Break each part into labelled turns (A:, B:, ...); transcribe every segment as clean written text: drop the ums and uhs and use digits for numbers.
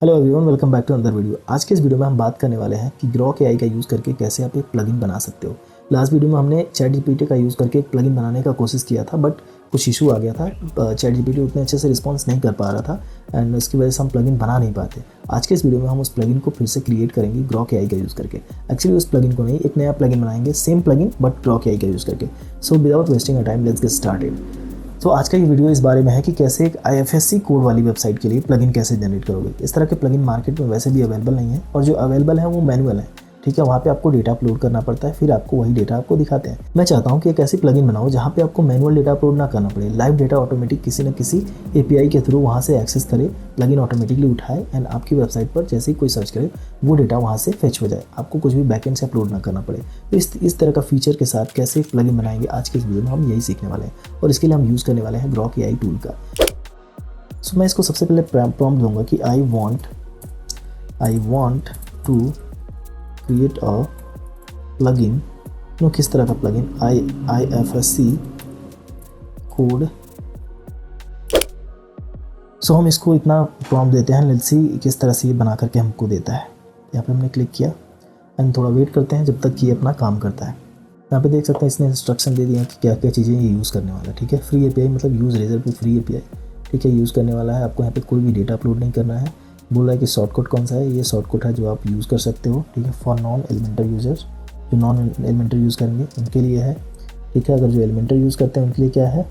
A: Hello everyone, welcome back to another video. आज के इस वीडियो में हम बात करने वाले हैं कि ग्रॉक एआई का यूज़ करके कैसे आप एक प्लगइन बना सकते हो। लास्ट वीडियो में हमने चैट जीपीटी का यूज़ करके एक प्लगइन बनाने का कोशिश किया था, बट कुछ इशू आ गया था। चैट जीपीटी उतने अच्छे से रिस्पॉन्स नहीं कर पा रहा था एंड उसकी वजह से हम प्लगइन बना नहीं पाते। आज के इस वीडियो में हम उस प्लगइन को फिर से क्रिएट करेंगे ग्रॉक एआई का यूज़ करके। एक्चुअली उस प्लगइन को नहीं, एक नया प्लगइन बनाएंगे, same plugin but Grok AI का यूज़ करके। So without wasting a time, let's get started. तो आज का ये वीडियो इस बारे में है कि कैसे एक IFSC कोड वाली वेबसाइट के लिए प्लगइन कैसे जनरेट करोगे। इस तरह के प्लगइन मार्केट में वैसे भी अवेलेबल नहीं है, और जो अवेलेबल है वो मैनुअल है। ठीक है, वहाँ पे आपको डेटा अपलोड करना पड़ता है, फिर आपको वही डेटा आपको दिखाते हैं। मैं चाहता हूँ कि एक ऐसी प्लगइन बनाओ जहाँ पे आपको मैनुअल डेटा अपलोड ना करना पड़े, लाइव डेटा ऑटोमेटिक किसी न किसी API के थ्रू वहाँ से एक्सेस करे, प्लगइन ऑटोमेटिकली उठाए एंड आपकी वेबसाइट पर जैसे ही कोई सर्च करे वो डेटा वहाँ से फेच हो जाए, आपको कुछ भी बैकएंड से अपलोड ना करना पड़े। तो इस तरह का फीचर के साथ कैसे एक प्लगइन बनाएंगे, आज के इस वीडियो में हम यही सीखने वाले हैं, और इसके लिए हम यूज़ करने वाले हैं ग्रॉक एआई टूल का। सो मैं इसको सबसे पहले प्रॉम्प्ट दूंगा कि I want to create a plugin. No, किस तरह का प्लगइन? IFSC code. सो हम इसको इतना प्रॉम्प्ट देते हैं, लेट्स सी किस तरह से ये बना करके हमको देता है। यहाँ पे हमने क्लिक किया एंड थोड़ा वेट करते हैं जब तक कि ये अपना काम करता है। यहाँ पे देख सकते हैं इसने इंस्ट्रक्शन दे दिए हैं कि क्या क्या चीज़ें ये यूज़ करने वाला है। ठीक है, फ्री API मतलब यूज़ रेजर पे फ्री API। ठीक है, यूज़ करने वाला है। आपको यहाँ पे कोई भी डेटा अपलोड नहीं करना है। बोल रहा है कि शॉर्टकट कौन सा है, ये शॉर्टकट है जो आप यूज़ कर सकते हो। ठीक है, फॉर नॉन एलिमेंटर यूजर्स, जो नॉन एलिमेंटर यूज़ करेंगे उनके लिए है। ठीक है, अगर जो एलिमेंटर यूज़ करते हैं उनके लिए क्या है,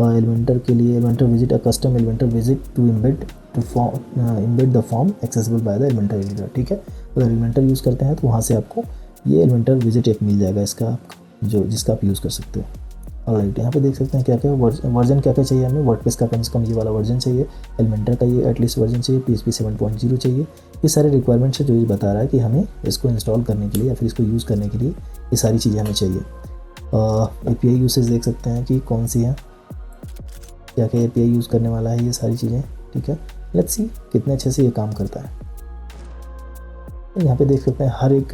A: एलिमेंटर के लिए Elementor visit a custom Elementor visit to embed the form accessible by the Elementor editor. ठीक है, अगर एलिमेंटर यूज़ करते हैं तो वहाँ से आपको ये एलिमेंटर विजिट एक मिल जाएगा इसका, जो जिसका आप यूज़ कर सकते हो। ऑलराइट, यहाँ पे देख सकते हैं क्या क्या वर्जन क्या क्या चाहिए हमें। वर्डप्रेस का कम से कम ये वाला वर्जन चाहिए, एलिमेंटर का ये एटलीस्ट वर्जन चाहिए, PHP 7.0 चाहिए। ये सारे रिक्वायरमेंट्स है जो ये बता रहा है कि हमें इसको इंस्टॉल करने के लिए या फिर इसको यूज़ करने के लिए ये सारी चीज़ें हमें चाहिए। API यूसेज देख सकते हैं कि कौन सी है, क्या क्या API यूज़ करने वाला है, ये सारी चीज़ें। ठीक है, लेट्स सी कितने अच्छे से ये काम करता है। यहाँ पे देख सकते हैं हर एक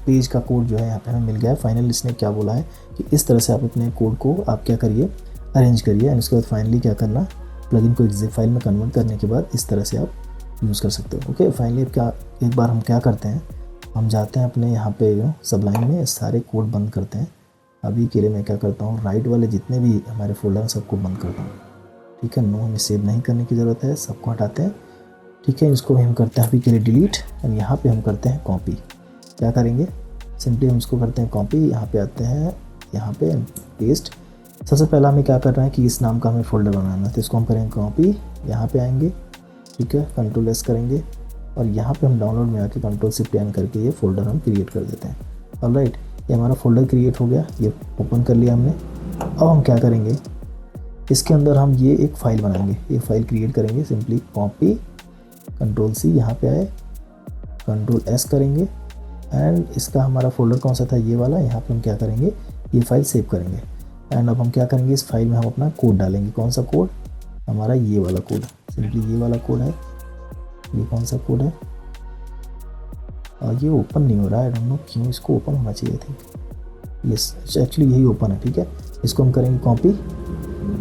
A: पेज का कोड जो है यहाँ पे हमें मिल गया है। फाइनल इसने क्या बोला है कि इस तरह से आप अपने कोड को आप क्या करिए, अरेंज करिए एंड उसके बाद फाइनली क्या करना, प्लगइन को एक zip फाइल में कन्वर्ट करने के बाद इस तरह से आप यूज़ कर सकते हो। ओके, फाइनली एक बार हम क्या करते हैं, हम जाते हैं अपने यहाँ पे सबलाइन में, सारे कोड बंद करते हैं। अभी के लिए मैं क्या करता हूँ, राइट वाले जितने भी हमारे फोल्डर हैं सबको बंद करता हूँ। ठीक है, नो, हमें सेव नहीं करने की ज़रूरत है, सबको हटाते हैं। ठीक है, इसको हम करते हैं अभी के लिए डिलीट एंड यहाँ पे हम करते हैं कॉपी। क्या करेंगे, सिंपली हम इसको करते हैं कॉपी। यहाँ पे आते हैं, यहाँ पे पेस्ट। सबसे पहला हमें क्या करना है कि इस नाम का हमें फोल्डर बनाना है, तो इसको हम करेंगे कॉपी, यहाँ पे आएंगे। ठीक है, Ctrl+S करेंगे और यहाँ पे हम डाउनलोड में आके Ctrl+Shift+N करके ये फोल्डर हम क्रिएट कर देते हैं। ऑलराइट, ये हमारा फोल्डर क्रिएट हो गया, ये ओपन कर लिया हमने। अब हम क्या करेंगे, इसके अंदर हम ये एक फ़ाइल बनाएंगे, ये फाइल क्रिएट करेंगे। सिंपली कॉपी, Ctrl+C, यहाँ पे आए, Ctrl+S करेंगे एंड इसका हमारा फोल्डर कौन सा था, ये वाला। यहाँ पे हम क्या करेंगे, ये फाइल सेव करेंगे एंड अब हम क्या करेंगे, इस फाइल में हम अपना कोड डालेंगे। कौन सा कोड, हमारा ये वाला कोड, सिंपली ये वाला कोड है। ये कौन सा कोड है, और ये ओपन नहीं हो रहा है, आई डोंट नो क्यों, इसको ओपन होना चाहिए थी। यस, एक्चुअली यही ओपन है। ठीक है, इसको हम करेंगे कॉपी,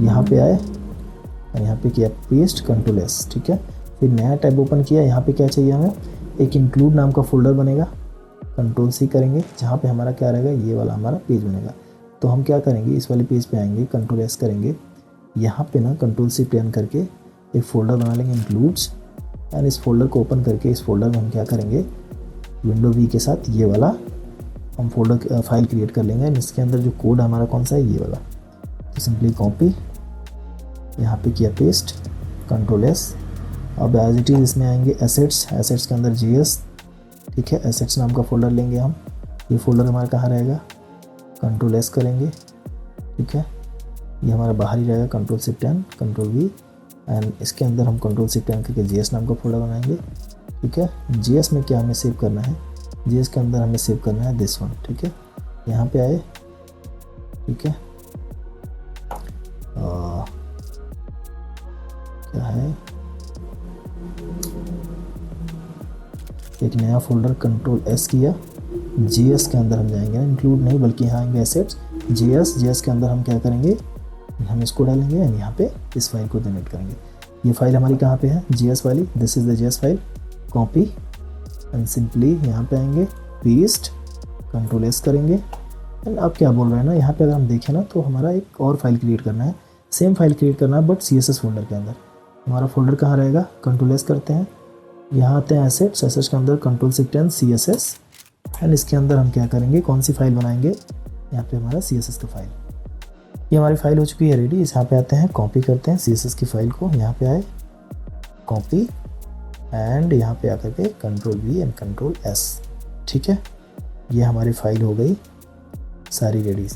A: यहाँ पे आए और यहाँ पे किया पेस्ट, Ctrl+S। ठीक है, फिर नया टैब ओपन किया। यहाँ पे क्या चाहिए हमें, एक इंक्लूड नाम का फोल्डर बनेगा। Ctrl+C करेंगे, जहाँ पे हमारा क्या रहेगा, ये वाला हमारा पेज बनेगा। तो हम क्या करेंगे, इस वाले पेज पे आएंगे, Ctrl+S करेंगे, यहाँ पे ना Ctrl+Shift+N करके एक फ़ोल्डर बना लेंगे इंक्लूड्स एंड इस फोल्डर को ओपन करके इस फोल्डर में हम क्या करेंगे, विंडो V के साथ ये वाला हम फोल्डर फाइल क्रिएट कर लेंगे एंड इसके अंदर जो कोड हमारा कौन सा है, ये वाला। तो सिंपली कॉपी, यहाँ पे किया पेस्ट, Ctrl+S। अब एज इट इज़ इसमें आएंगे एसेट्स के अंदर JS। ठीक है, एसेट्स नाम का फोल्डर लेंगे हम। ये फोल्डर हमारा कहाँ रहेगा, Ctrl+S करेंगे। ठीक है, ये हमारा बाहर ही रहेगा, Ctrl+Shift+N, Ctrl+V एंड इसके अंदर हम Ctrl+Shift+N करके JS नाम का फोल्डर बनाएंगे। ठीक है, JS में क्या हमें सेव करना है, JS के अंदर हमें सेव करना है दिस वन। ठीक है, यहाँ पे आए। ठीक है, क्या है, एक नया फोल्डर Ctrl+S किया, JS के अंदर हम जाएंगे, इंक्लूड नहीं बल्कि यहाँ आएंगे एसेट्स, JS के अंदर हम क्या करेंगे, हम इसको डालेंगे एंड यहाँ पे इस फाइल को जनरेट करेंगे। ये फाइल हमारी कहाँ पे है, GS वाली, this is the GS file, copy and simply यहाँ पे आएंगे, पेस्ट, कंट्रोल एस करेंगे एंड अब क्या बोल रहे हैं ना, यहाँ पे अगर हम देखें ना तो हमारा एक और फाइल क्रिएट करना है, सेम फाइल क्रिएट करना है बट CSS फोल्डर के अंदर। हमारा फोल्डर कहाँ रहेगा, कंट्रोल एस करते हैं, यहाँ आते हैं एसेट्स, एसेट्स के अंदर कंट्रोल C10 CSS एंड इसके अंदर हम क्या करेंगे, कौन सी फाइल बनाएंगे, यहाँ पे हमारा CSS का फाइल, ये हमारी फाइल हो चुकी है रेडी। इस यहाँ पे आते हैं, कॉपी करते हैं CSS की फाइल को, यहाँ पे आए कॉपी एंड यहाँ पे आकर के control V and control S, ठीक है। ये हमारी फाइल हो गई सारी रेडी।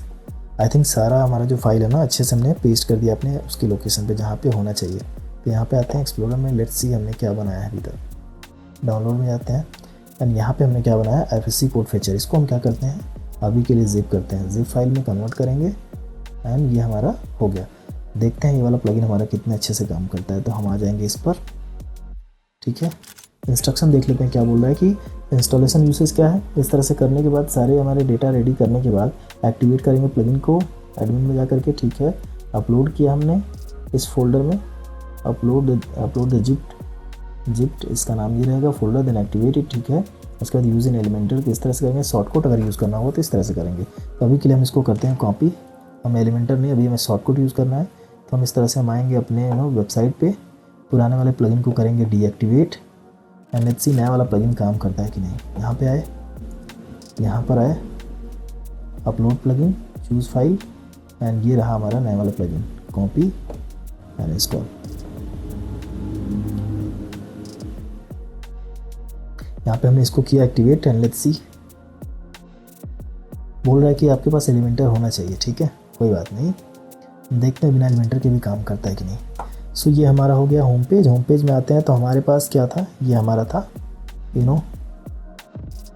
A: आई थिंक सारा हमारा जो फाइल है ना अच्छे से हमने पेस्ट कर दिया अपने उसकी लोकेशन पे जहाँ पे होना चाहिए। तो यहाँ पे आते हैं एक्सप्लोरर में, लेट्स सी हमने क्या बनाया है अभी तक। डाउनलोड में जाते हैं एंड यहाँ पे हमने क्या बनाया, FSC कोड फीचर, इसको हम क्या करते हैं अभी के लिए जिप करते हैं, जिप फाइल में कन्वर्ट करेंगे एंड ये हमारा हो गया। देखते हैं ये वाला प्लगइन हमारा कितने अच्छे से काम करता है। तो हम आ जाएंगे इस पर, ठीक है। इंस्ट्रक्शन देख लेते हैं क्या बोल रहा है कि इंस्टॉलेशन यूसेज क्या है। इस तरह से करने के बाद सारे हमारे डेटा रेडी करने के बाद एक्टिवेट करेंगे प्लगइन को एडमिन में जा करके, ठीक है। अपलोड किया हमने इस फोल्डर में, अपलोड द जिप्ट इसका नाम ये रहेगा फोल्डर, देन एक्टिवेट इट, ठीक है। उसके बाद यूज़ इन एलिमेंटर किस तरह से करेंगे, शॉर्टकट अगर यूज़ करना हो तो इस तरह से करेंगे। तो अभी के लिए हम इसको करते हैं कॉपी, हम एलिमेंटर नहीं, अभी हमें शॉर्टकट यूज़ करना है। तो हम इस तरह से हम आएंगे अपने वेबसाइट पे, पुराने वाले प्लगइन को करेंगे डीएक्टिवेट एंड लेट्स सी नया वाला प्लगइन काम करता है कि नहीं। यहाँ पे आए, यहाँ पर आए, upload plugin, choose file and ये रहा हमारा नया वाला प्लगइन, कॉपी एंड इंस्टॉल। यहाँ पे हमने इसको किया एक्टिवेट एंड लेट्स सी, बोल रहा है कि आपके पास एलिमेंटर होना चाहिए, ठीक है, कोई बात नहीं, देखते हैं बिना एलिमेंटर के भी काम करता है कि नहीं। सो ये हमारा हो गया होम पेज। होम पेज में आते हैं तो हमारे पास क्या था, ये हमारा था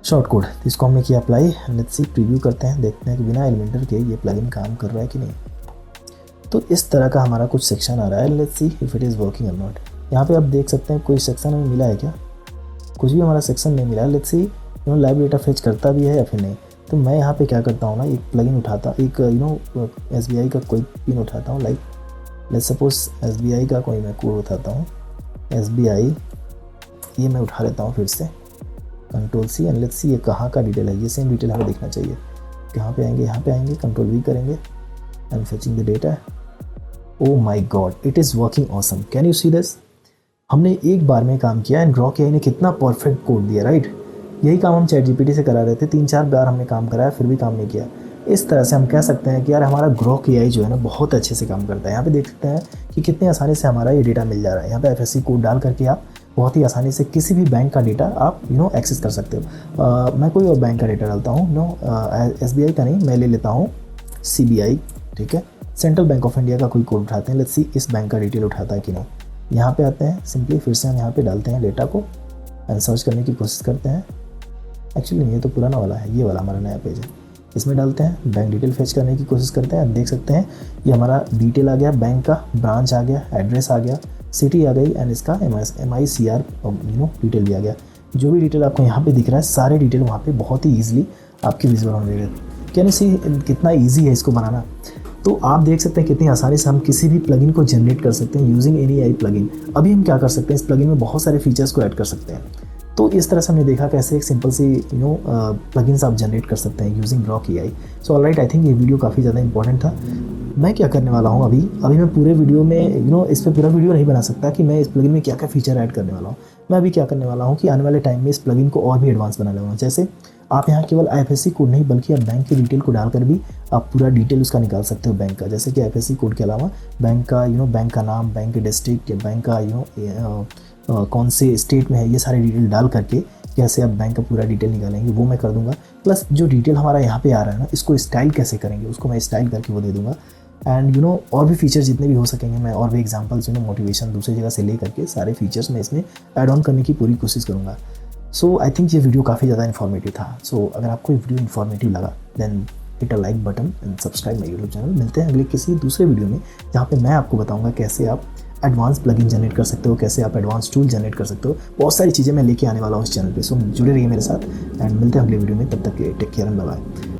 A: शॉर्ट कोड, इसको हमने किया अप्लाई, लेट्स सी प्रीव्यू करते हैं, देखते हैं कि बिना एलिमेंटर के ये प्लगइन काम कर रहा है कि नहीं। तो इस तरह का हमारा कुछ सेक्शन आ रहा है, let's see if it is working और नॉट। यहाँ पे आप देख सकते हैं कोई सेक्शन हमें मिला है क्या, कुछ भी हमारा सेक्शन नहीं मिला। Let's see live data fetch करता भी है या फिर नहीं। तो मैं यहाँ पे क्या करता हूँ ना, एक प्लगइन उठाता, एक SBI का कोई पिन उठाता हूँ, लाइक लेट्स सपोज SBI का कोई मैं कोड उठाता हूँ, SBI ये मैं उठा लेता हूँ फिर से, control C and let's see ये कहाँ का डिटेल है, ये सेम डिटेल हमें देखना चाहिए। कहाँ पे आएंगे, यहाँ पे आएंगे, कंट्रोल V करेंगे and fetching the data. Oh my God, it is working awesome, can you see this. हमने एक बार में काम किया एंड ग्रॉक AI ने कितना परफेक्ट कोड दिया, राइट। यही काम हम ChatGPT से करा रहे थे, 3-4 बार हमने काम कराया फिर भी काम नहीं किया। इस तरह से हम कह सकते हैं कि यार हमारा ग्रॉक AI जो है ना बहुत अच्छे से काम करता है। यहाँ पे देख सकते हैं कि कितनी आसानी से हमारा ये डेटा मिल जा रहा है। यहाँ पे FSC कोड डाल करके आप बहुत ही आसानी से किसी भी बैंक का डेटा आप एक्सेस कर सकते हो। मैं कोई और बैंक का डेटा डालता हूँ, SBI का नहीं, मैं ले लेता हूँ CBI, ठीक है, सेंट्रल बैंक ऑफ इंडिया का कोई कोड उठाते हैं, लेट्स सी इस बैंक का डिटेल उठाता है कि नहीं। यहाँ पे आते हैं, सिंपली फिर से हम यहाँ पे डालते हैं डेटा को एंड सर्च करने की कोशिश करते हैं। एक्चुअली ये तो पुराना वाला है, ये वाला हमारा नया पेज है, इसमें डालते हैं, बैंक डिटेल फेच करने की कोशिश करते हैं। देख सकते हैं ये हमारा डिटेल आ गया, बैंक का ब्रांच आ गया, एड्रेस आ गया, सिटी आ गई एंड इसका MICR डिटेल भी आ गया। जो भी डिटेल आपको यहाँ पे दिख रहा है सारे डिटेल वहाँ पे बहुत ही ईजिली आपके विजुअल होने लगे। कैन यू सी कितना ईजी है इसको बनाना। तो आप देख सकते हैं कितनी आसानी से हम किसी भी प्लगइन को जनरेट कर सकते हैं यूजिंग एनी AI प्लगइन। अभी हम क्या कर सकते हैं, इस प्लगइन में बहुत सारे फीचर्स को ऐड कर सकते हैं। तो इस तरह से हमने देखा कैसे एक सिंपल सी प्लगइन्स आप जनरेट कर सकते हैं using Grok AI। So alright, I think ये वीडियो काफ़ी ज़्यादा इंपॉर्टेंट था। मैं क्या करने वाला हूँ अभी मैं पूरे वीडियो में इस पर पूरा वीडियो नहीं बना सकता कि मैं इस प्लगइन में क्या क्या फीचर ऐड करने वाला हूँ। मैं अभी क्या करने वाला हूँ कि आने वाले टाइम में इस प्लगइन को और भी एडवांस बनाने वाला हूँ। जैसे आप यहाँ केवल IFSC कोड नहीं बल्कि आप बैंक की डिटेल को डालकर भी आप पूरा डिटेल उसका निकाल सकते हो बैंक का। जैसे कि IFSC कोड के अलावा बैंक का बैंक का नाम, बैंक के डिस्ट्रिक्ट, बैंक का कौन से स्टेट में है, ये सारी डिटेल डाल करके कैसे आप बैंक का पूरा डिटेल निकालेंगे वो मैं कर दूंगा। प्लस जो डिटेल हमारा यहाँ पे आ रहा है ना, इसको स्टाइल कैसे करेंगे उसको मैं स्टाइल करके वो दे दूंगा। एंड और भी फीचर्स जितने भी हो सकेंगे मैं और भी एग्जांपल्स मोटिवेशन दूसरी जगह से ले करके सारे फीचर्स मैं इसमें ऐड ऑन करने की पूरी कोशिश करूँगा। सो आई थिंक ये वीडियो काफ़ी ज़्यादा इन्फॉर्मेटिव था। सो अगर आपको ये वीडियो इन्फॉर्मेटिव लगा then hit a like button and subscribe my YouTube channel. मिलते हैं अगले किसी दूसरे वीडियो में जहाँ पे मैं आपको बताऊँगा कैसे आप एडवांस प्लगइन जनरेट कर सकते हो, कैसे आप एडवांस टूल जनरेट कर सकते हो। बहुत सारी चीज़ें मैं लेके आने वाला हूँ इस चैनल पे। सो जुड़े रहिए मेरे साथ एंड मिलते हैं अगले वीडियो में। तब तक take care and bye bye.